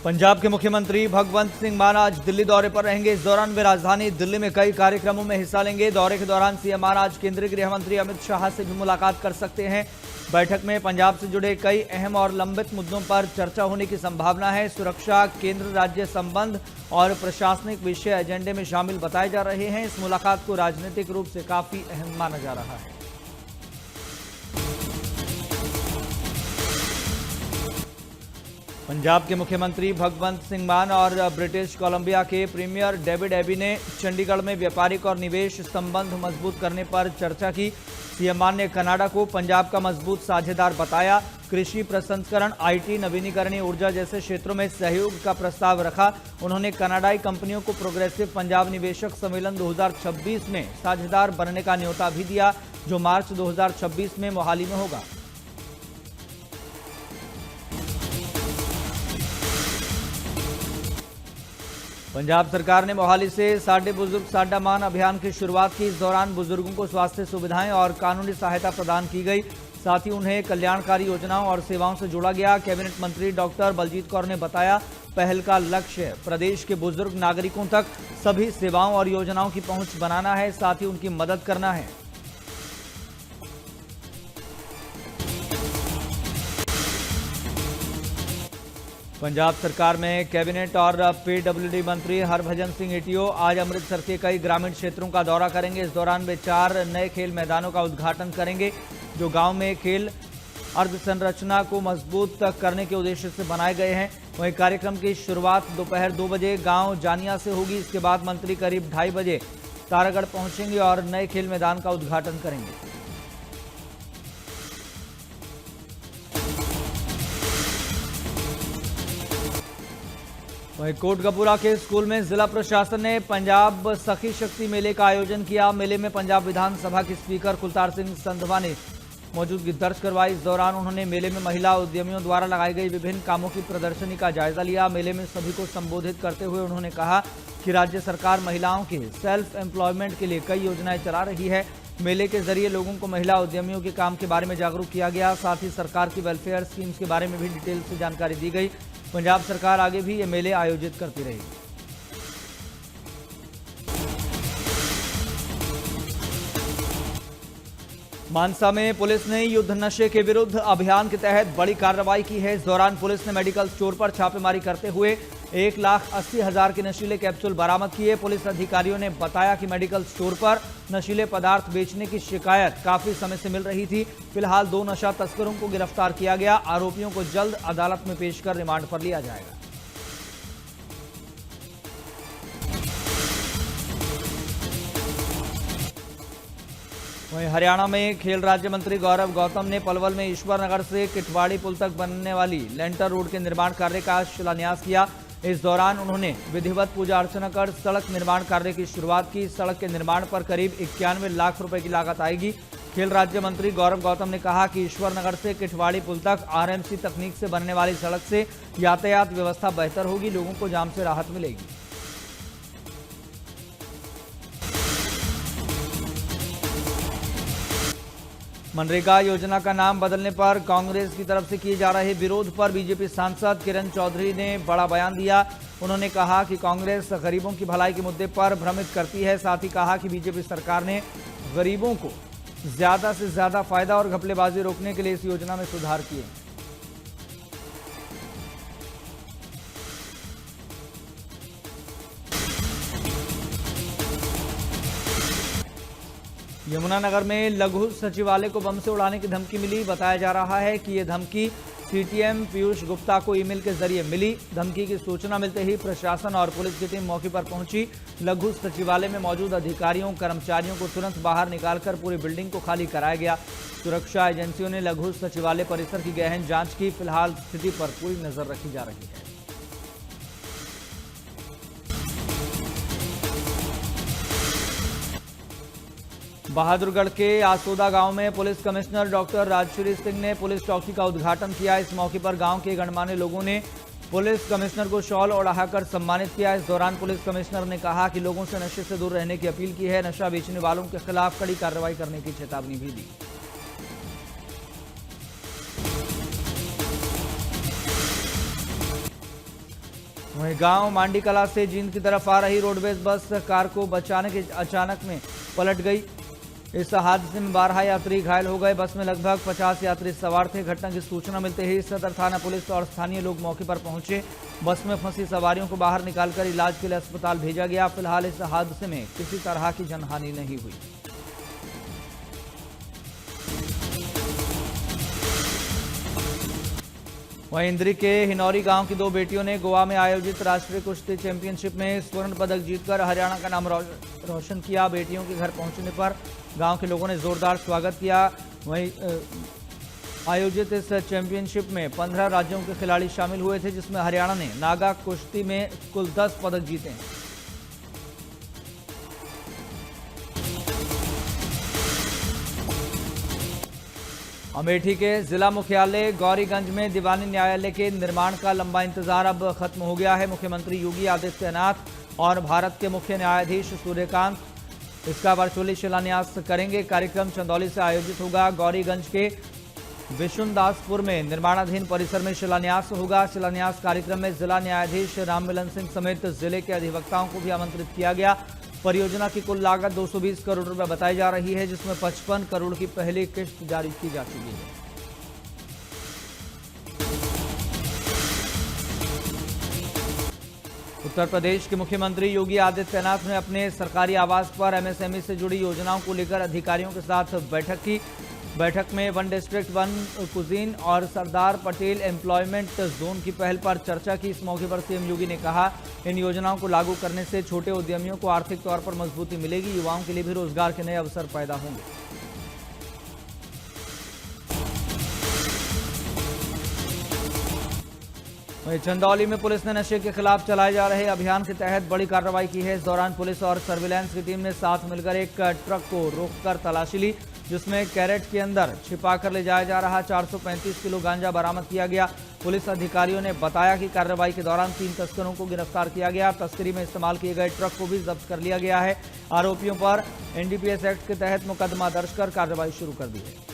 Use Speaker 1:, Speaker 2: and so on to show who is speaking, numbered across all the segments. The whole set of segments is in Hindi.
Speaker 1: पंजाब के मुख्यमंत्री भगवंत सिंह मान आज दिल्ली दौरे पर रहेंगे। इस दौरान वे राजधानी दिल्ली में कई कार्यक्रमों में हिस्सा लेंगे। दौरे के दौरान सीएम मान आज केंद्रीय गृह मंत्री अमित शाह से भी मुलाकात कर सकते हैं। बैठक में पंजाब से जुड़े कई अहम और लंबित मुद्दों पर चर्चा होने की संभावना है। सुरक्षा, केंद्र राज्य संबंध और प्रशासनिक विषय एजेंडे में शामिल बताए जा रहे हैं। इस मुलाकात को राजनीतिक रूप से काफी अहम माना जा रहा है। पंजाब के मुख्यमंत्री भगवंत सिंह मान और ब्रिटिश कोलंबिया के प्रीमियर डेविड एबी ने चंडीगढ़ में व्यापारिक और निवेश संबंध मजबूत करने पर चर्चा की। सीएम मान ने कनाडा को पंजाब का मजबूत साझेदार बताया। कृषि प्रसंस्करण, आईटी, नवीनीकरणीय ऊर्जा जैसे क्षेत्रों में सहयोग का प्रस्ताव रखा। उन्होंने कनाडाई कंपनियों को प्रोग्रेसिव पंजाब निवेशक सम्मेलन 2026 में साझेदार बनने का न्योता भी दिया, जो मार्च 2026 में मोहाली में होगा। पंजाब सरकार ने मोहाली से साडे बुजुर्ग साडा मान अभियान की शुरुआत की। इस दौरान बुजुर्गों को स्वास्थ्य सुविधाएं और कानूनी सहायता प्रदान की गई। साथ ही उन्हें कल्याणकारी योजनाओं और सेवाओं से जोड़ा गया। कैबिनेट मंत्री डॉक्टर बलजीत कौर ने बताया, पहल का लक्ष्य प्रदेश के बुजुर्ग नागरिकों तक सभी सेवाओं और योजनाओं की पहुंच बनाना है, साथ ही उनकी मदद करना है। पंजाब सरकार में कैबिनेट और पीडब्ल्यूडी मंत्री हरभजन सिंह एटीओ आज अमृतसर के कई ग्रामीण क्षेत्रों का दौरा करेंगे। इस दौरान वे 4 नए खेल मैदानों का उद्घाटन करेंगे, जो गांव में खेल अर्धसंरचना को मजबूत करने के उद्देश्य से बनाए गए हैं। वहीं कार्यक्रम की शुरुआत दोपहर 2 बजे गांव जानिया से होगी। इसके बाद मंत्री करीब 2:30 बजे तारागढ़ पहुंचेंगे और नए खेल मैदान का उद्घाटन करेंगे। वहीं कोटकपूरा के स्कूल में जिला प्रशासन ने पंजाब सखी शक्ति मेले का आयोजन किया। मेले में पंजाब विधानसभा के स्पीकर कुलतार सिंह संधवा ने मौजूदगी दर्ज करवाई। इस दौरान उन्होंने मेले में महिला उद्यमियों द्वारा लगाई गई विभिन्न कामों की प्रदर्शनी का जायजा लिया। मेले में सभी को संबोधित करते हुए उन्होंने कहा कि राज्य सरकार महिलाओं के सेल्फ एम्प्लॉयमेंट के लिए कई योजनाएं चला रही है। मेले के जरिए लोगों को महिला उद्यमियों के काम के बारे में जागरूक किया गया। साथ ही सरकार की वेलफेयर स्कीम्स के बारे में भी डिटेल से जानकारी दी गई। पंजाब सरकार आगे भी ये मेले आयोजित करती रहेगी। मानसा में पुलिस ने युद्ध नशे के विरुद्ध अभियान के तहत बड़ी कार्रवाई की है। इस दौरान पुलिस ने मेडिकल स्टोर पर छापेमारी करते हुए 1,80,000 के नशीले कैप्सूल बरामद किए। पुलिस अधिकारियों ने बताया कि मेडिकल स्टोर पर नशीले पदार्थ बेचने की शिकायत काफी समय से मिल रही थी। फिलहाल 2 नशा तस्करों को गिरफ्तार किया गया। आरोपियों को जल्द अदालत में पेश कर रिमांड पर लिया जाएगा। वहीं हरियाणा में खेल राज्य मंत्री गौरव गौतम ने पलवल में ईश्वर नगर से किटवाड़ी पुल तक बनने वाली लेंटर रोड के निर्माण कार्य का शिलान्यास किया। इस दौरान उन्होंने विधिवत पूजा अर्चना कर सड़क निर्माण कार्य की शुरुआत की। सड़क के निर्माण पर करीब 91 लाख रुपए की लागत आएगी। खेल राज्य मंत्री गौरव गौतम ने कहा कि ईश्वर नगर से किटवाड़ी पुल तक आरएमसी तकनीक से बनने वाली सड़क से यातायात व्यवस्था बेहतर होगी, लोगों को जाम से राहत मिलेगी। मनरेगा योजना का नाम बदलने पर कांग्रेस की तरफ से किए जा रहे विरोध पर बीजेपी सांसद किरण चौधरी ने बड़ा बयान दिया। उन्होंने कहा कि कांग्रेस गरीबों की भलाई के मुद्दे पर भ्रमित करती है। साथ ही कहा कि बीजेपी सरकार ने गरीबों को ज्यादा से ज्यादा फायदा और घपलेबाजी रोकने के लिए इस योजना में सुधार किए। यमुनानगर में लघु सचिवालय को बम से उड़ाने की धमकी मिली। बताया जा रहा है कि यह धमकी सीटीएम पीयूष गुप्ता को ईमेल के जरिए मिली। धमकी की सूचना मिलते ही प्रशासन और पुलिस की टीम मौके पर पहुंची। लघु सचिवालय में मौजूद अधिकारियों कर्मचारियों को तुरंत बाहर निकालकर पूरी बिल्डिंग को खाली कराया गया। सुरक्षा एजेंसियों ने लघु सचिवालय परिसर की गहन जांच की। फिलहाल स्थिति पर पूरी नजर रखी जा रही है। बहादुरगढ़ के आसोदा गांव में police commissioner doctor Rajshree Singh ने पुलिस चौकी का उद्घाटन किया। इस मौके पर गांव के गणमान्य लोगों ने पुलिस कमिश्नर को शॉल ओढ़ाकर सम्मानित किया। इस दौरान पुलिस कमिश्नर ने कहा कि लोगों से नशे से दूर रहने की अपील की है। नशा बेचने वालों के खिलाफ कड़ी कार्रवाई करने की चेतावनी भी दी। वहीं गांव मांडी कला से जींद की तरफ आ रही रोडवेज बस कार को बचाने के अचानक में पलट गई। इस हादसे में 12 यात्री घायल हो गए। बस में लगभग 50 यात्री सवार थे। घटना की सूचना मिलते ही सदर थाना पुलिस और स्थानीय लोग मौके पर पहुंचे। बस में फंसी सवारियों को बाहर निकालकर इलाज के लिए अस्पताल भेजा गया। फिलहाल इस हादसे में किसी तरह की जनहानि नहीं हुई। वहीं इंद्री के हिनौरी गांव की 2 बेटियों ने गोवा में आयोजित राष्ट्रीय कुश्ती चैंपियनशिप में स्वर्ण पदक जीतकर हरियाणा का नाम रोशन किया। बेटियों के घर पहुंचने पर गांव के लोगों ने जोरदार स्वागत किया। वहीं आयोजित इस चैंपियनशिप में 15 राज्यों के खिलाड़ी शामिल हुए थे, जिसमें हरियाणा ने नागा कुश्ती में कुल 10 पदक जीते हैं। अमेठी के जिला मुख्यालय गौरीगंज में दीवानी न्यायालय के निर्माण का लंबा इंतजार अब खत्म हो गया है। मुख्यमंत्री योगी आदित्यनाथ और भारत के मुख्य न्यायाधीश सूर्यकांत इसका वर्चुअली शिलान्यास करेंगे। कार्यक्रम चंदौली से आयोजित होगा। गौरीगंज के विशुनदासपुर में निर्माणाधीन परिसर में शिलान्यास होगा। शिलान्यास कार्यक्रम में जिला न्यायाधीश राममिलन सिंह समेत जिले के अधिवक्ताओं को भी आमंत्रित किया गया। परियोजना की कुल लागत 220 करोड़ रुपए बताई जा रही है, जिसमें 55 करोड़ की पहली किस्त जारी की जा चुकी है। उत्तर प्रदेश के मुख्यमंत्री योगी आदित्यनाथ ने अपने सरकारी आवास पर एमएसएमई से जुड़ी योजनाओं को लेकर अधिकारियों के साथ बैठक की। बैठक में वन डिस्ट्रिक्ट वन कुजीन और सरदार पटेल एम्प्लॉयमेंट जोन की पहल पर चर्चा की। इस मौके पर सीएम योगी ने कहा, इन योजनाओं को लागू करने से छोटे उद्यमियों को आर्थिक तौर पर मजबूती मिलेगी। युवाओं के लिए भी रोजगार के नए अवसर पैदा होंगे। वहीं चंदौली में पुलिस ने नशे के खिलाफ चलाए जा रहे अभियान के तहत बड़ी कार्रवाई की है। इस दौरान पुलिस और सर्विलांस की टीम ने साथ मिलकर एक ट्रक को रोककर तलाशी ली, जिसमें कैरेट के अंदर छिपाकर ले जाया जा रहा 435 किलो गांजा बरामद किया गया। पुलिस अधिकारियों ने बताया कि कार्रवाई के दौरान 3 तस्करों को गिरफ्तार किया गया। तस्करी में इस्तेमाल किए गए ट्रक को भी जब्त कर लिया गया है। आरोपियों पर एनडीपीएस एक्ट के तहत मुकदमा दर्ज कर कार्रवाई शुरू कर दी है।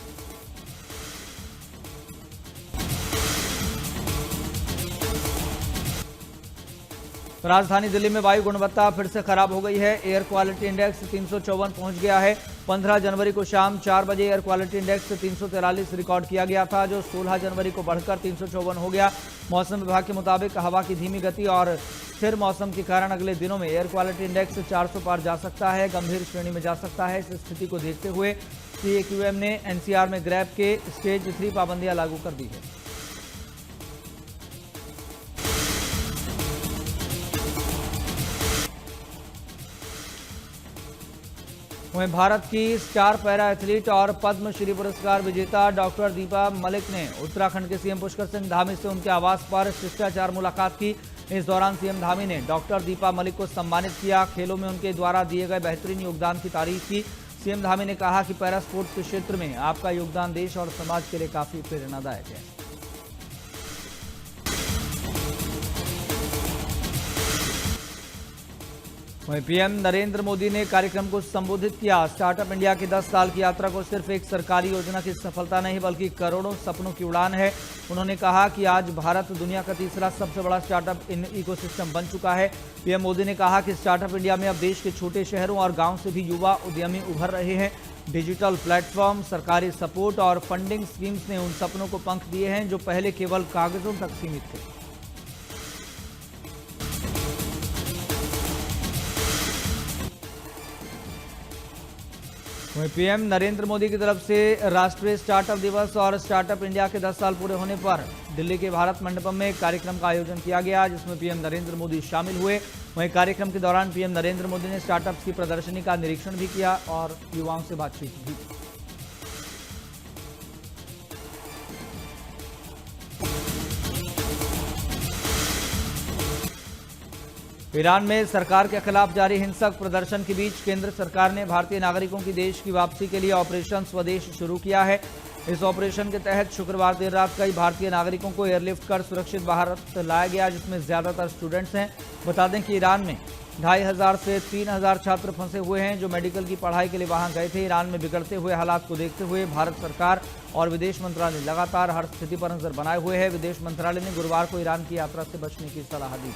Speaker 1: राजधानी दिल्ली में वायु गुणवत्ता फिर से खराब हो गई है। एयर क्वालिटी इंडेक्स 354 पहुंच गया है। 15 जनवरी को शाम 4 बजे एयर क्वालिटी इंडेक्स 343 रिकॉर्ड किया गया था, जो 16 जनवरी को बढ़कर 354 हो गया। मौसम विभाग के मुताबिक हवा की धीमी गति और स्थिर मौसम के कारण अगले दिनों में एयर क्वालिटी इंडेक्स 400 पार जा सकता है, गंभीर श्रेणी में जा सकता है। इस स्थिति को देखते हुए CAQM ने NCR में ग्रैब के स्टेज 3 पाबंदियां लागू कर दी है। वहीं भारत की स्टार पैरा एथलीट और पद्मश्री पुरस्कार विजेता डॉक्टर दीपा मलिक ने उत्तराखंड के सीएम पुष्कर सिंह धामी से उनके आवास पर शिष्टाचार मुलाकात की। इस दौरान सीएम धामी ने डॉक्टर दीपा मलिक को सम्मानित किया। खेलों में उनके द्वारा दिए गए बेहतरीन योगदान की तारीफ की। सीएम धामी ने कहा कि पैरा स्पोर्ट्स के क्षेत्र में आपका योगदान देश और समाज के लिए काफी प्रेरणादायक है। वहीं पीएम नरेंद्र मोदी ने कार्यक्रम को संबोधित किया। स्टार्टअप इंडिया की 10 साल की यात्रा को सिर्फ एक सरकारी योजना की सफलता नहीं, बल्कि करोड़ों सपनों की उड़ान है। उन्होंने कहा कि आज भारत दुनिया का तीसरा सबसे बड़ा स्टार्टअप इकोसिस्टम बन चुका है। पीएम मोदी ने कहा कि स्टार्टअप इंडिया में अब देश के छोटे शहरों और गाँव से भी युवा उद्यमी उभर रहे हैं। डिजिटल प्लेटफॉर्म, सरकारी सपोर्ट और फंडिंग स्कीम्स ने उन सपनों को पंख दिए हैं जो पहले केवल कागजों तक सीमित थे। वहीं पीएम नरेंद्र मोदी की तरफ से राष्ट्रीय स्टार्टअप दिवस और स्टार्टअप इंडिया के 10 साल पूरे होने पर दिल्ली के भारत मंडपम में एक कार्यक्रम का आयोजन किया गया, जिसमें पीएम नरेंद्र मोदी शामिल हुए। वहीं कार्यक्रम के दौरान पीएम नरेंद्र मोदी ने स्टार्टअप्स की प्रदर्शनी का निरीक्षण भी किया और युवाओं से बातचीत भी की। ईरान में सरकार के खिलाफ जारी हिंसक प्रदर्शन के बीच केंद्र सरकार ने भारतीय नागरिकों की देश की वापसी के लिए ऑपरेशन स्वदेश शुरू किया है। इस ऑपरेशन के तहत शुक्रवार देर रात कई भारतीय नागरिकों को एयरलिफ्ट कर सुरक्षित भारत लाया गया, जिसमें ज्यादातर स्टूडेंट्स हैं। बता दें कि ईरान में 2,500 से 3,000 छात्र फंसे हुए हैं जो मेडिकल की पढ़ाई के लिए वहां गए थे। ईरान में बिगड़ते हुए हालात को देखते हुए भारत सरकार और विदेश मंत्रालय लगातार हर स्थिति पर नजर बनाए हुए है। विदेश मंत्रालय ने गुरुवार को ईरान की यात्रा से बचने की सलाह दी।